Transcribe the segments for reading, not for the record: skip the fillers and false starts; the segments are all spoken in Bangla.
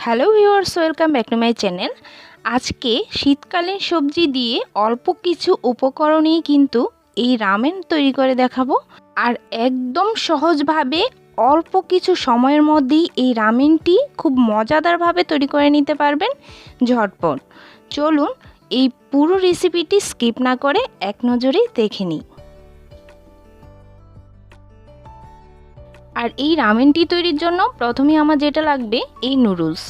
Hello viewers, welcome back to my channel. আজকে শীতকালীন সবজি দিয়ে অল্প কিছু উপকরণেই কিন্তু এই রামেন তৈরি করে দেখাবো। আর একদম সহজভাবে অল্প কিছু সময়ের মধ্যেই এই রামেনটি খুব মজাদারভাবে তৈরি করে নিতে পারবেন ঝটপট। চলুন এই পুরো রেসিপিটি স্কিপ না করে এক নজরে দেখে নিই। আর এই রামেনটি তৈরির জন্য প্রথমে আমার যেটা লাগবে এই নুডলস।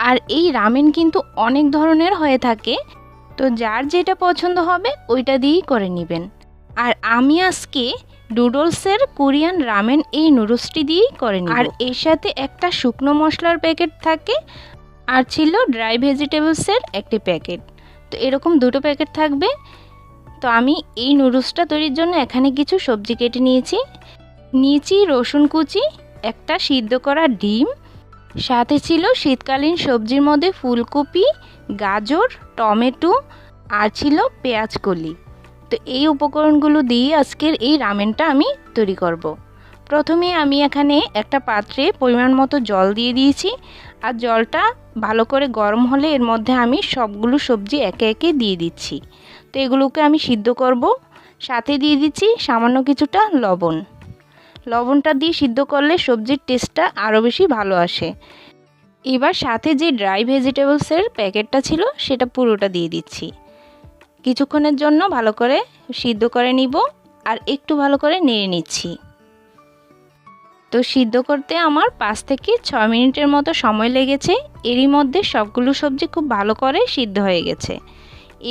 আর এই রামেন কিন্তু অনেক ধরনের হয়ে থাকে, তো যার যেটা পছন্দ হবে ওইটা দিয়েই করে নেবেন। আর আমি আজকে নুডলসের কোরিয়ান রামেন এই নুডলসটি দিয়েই করে নিব। আর এর সাথে একটা শুকনো মশলার প্যাকেট থাকে, আর ছিল ড্রাই ভেজিটেবলসের একটি প্যাকেট। তো এরকম দুটো প্যাকেট থাকবে। তো আমি এই নুডলসটা তৈরির জন্য এখানে কিছু সবজি কেটে নিয়েছি রসুন কুচি, একটা সিদ্ধ করা ডিম, সাথে ছিল শীতকালীন সবজির মধ্যে ফুলকপি, গাজর, টমেটো আর ছিল পেঁয়াজ কলি। তো এই উপকরণগুলো দিয়ে আজকের এই রামেনটা আমি তৈরি করব। প্রথমে আমি এখানে একটা পাত্রে পরিমাণ মতো জল দিয়ে দিয়েছি, আর জলটা ভালো করে গরম হলে এর মধ্যে আমি সবগুলো সবজি একে একে দিয়ে দিচ্ছি। তো এগুলোকে আমি সিদ্ধ করব। সাথে দিয়ে দিচ্ছি সামান্য কিছুটা লবণটা দিয়ে সিদ্ধ করলে সবজির টেস্টটা আরও বেশি ভালো আসে। এবার সাথে যে ড্রাই ভেজিটেবলসের প্যাকেটটা ছিল সেটা পুরোটা দিয়ে দিচ্ছি। কিছুক্ষণের জন্য ভালো করে সিদ্ধ করে নিব, আর একটু ভালো করে নেড়ে নিচ্ছি। তো সিদ্ধ করতে আমার 5 থেকে 6 মিনিটের মতো সময় লেগেছে। এরই মধ্যে সবগুলো সবজি খুব ভালো করে সিদ্ধ হয়ে গেছে।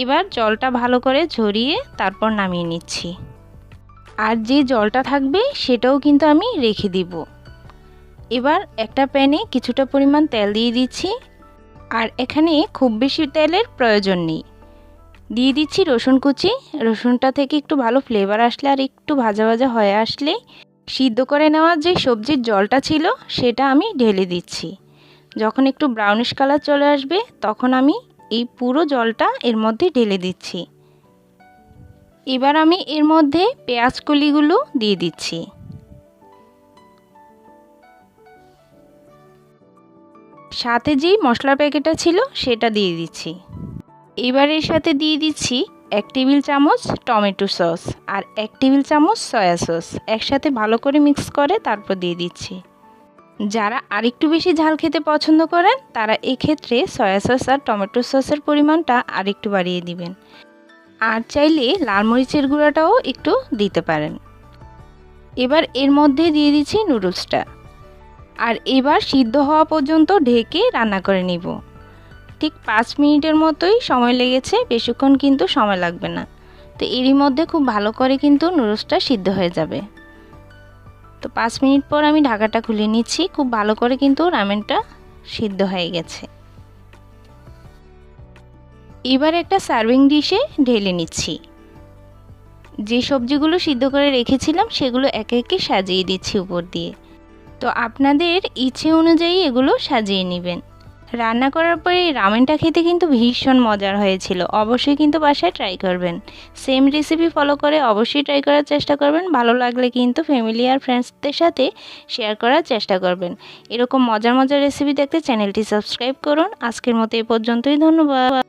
এবার জলটা ভালো করে ঝরিয়ে তারপর নামিয়ে নিচ্ছি। আর যে জলটা থাকবে সেটাও কিন্তু আমি রেখে দিব। এবার একটা প্যানে কিছুটা পরিমাণ তেল দিয়ে দিচ্ছি, আর এখানে খুব বেশি তেলের প্রয়োজন নেই। দিয়ে দিচ্ছি রসুন কুচি। রসুনটা থেকে একটু ভালো ফ্লেভার আসলে আর একটু ভাজা ভাজা হয়ে আসলে সিদ্ধ করে নেওয়া যে সবজির জলটা ছিল সেটা আমি ঢেলে দিচ্ছি। যখন একটু ব্রাউনিশ কালার চলে আসবে তখন আমি এই পুরো জলটা এর মধ্যে ঢেলে দিচ্ছি। এবার আমি এর মধ্যে পেঁয়াজ কলিগুলো দিয়ে দিচ্ছি। সাথে যেই মশলার প্যাকেটটা ছিল সেটা দিয়ে দিচ্ছি। এবার এর সাথে দিয়ে দিচ্ছি 1 টেবিল চামচ টমেটো সস আর 1 টেবিল চামচ সয়া সস। একসাথে ভালো করে মিক্স করে তারপর দিয়ে দিচ্ছি। যারা আরেকটু বেশি ঝাল খেতে পছন্দ করেন তারা এক্ষেত্রে সয়া সস আর টমেটো সসের পরিমাণটা আরেকটু বাড়িয়ে দিবেন। আর চাইলে লাল মরিচের গুঁড়াটাও একটু দিতে পারেন। এবার এর মধ্যে দিয়ে দিচ্ছি নুডলসটা, আর এবার সিদ্ধ হওয়া পর্যন্ত ঢেকে রান্না করে নিব। ঠিক 5 মিনিটের মতোই সময় লেগেছে, বেশিক্ষণ কিন্তু সময় লাগবে না। তো এরই মধ্যে খুব ভালো করে কিন্তু নুডলসটা সিদ্ধ হয়ে যাবে। তো 5 মিনিট পর আমি ঢাকাটা খুলে নিচ্ছি। খুব ভালো করে কিন্তু রামেনটা সিদ্ধ হয়ে গেছে। এবার একটা সার্ভিং ডিশে ঢেলে নিচ্ছি। যে সবজিগুলো সিদ্ধ করে রেখেছিলাম সেগুলো একে একে সাজিয়ে দিচ্ছি উপর দিয়ে। তো আপনাদের ইচ্ছে অনুযায়ী এগুলো সাজিয়ে নেবেন। রান্না করার পরে এই রামেনটা খেতে কিন্তু ভীষণ মজার হয়েছিল। অবশ্যই কিন্তু বাসায় ট্রাই করবেন। সেম রেসিপি ফলো করে অবশ্যই ট্রাই করার চেষ্টা করবেন। ভালো লাগলে কিন্তু ফ্যামিলি আর ফ্রেন্ডসদের সাথে শেয়ার করার চেষ্টা করবেন। এরকম মজার মজার রেসিপি দেখতে চ্যানেলটি সাবস্ক্রাইব করুন। আজকের মতো এই পর্যন্তই। ধন্যবাদ।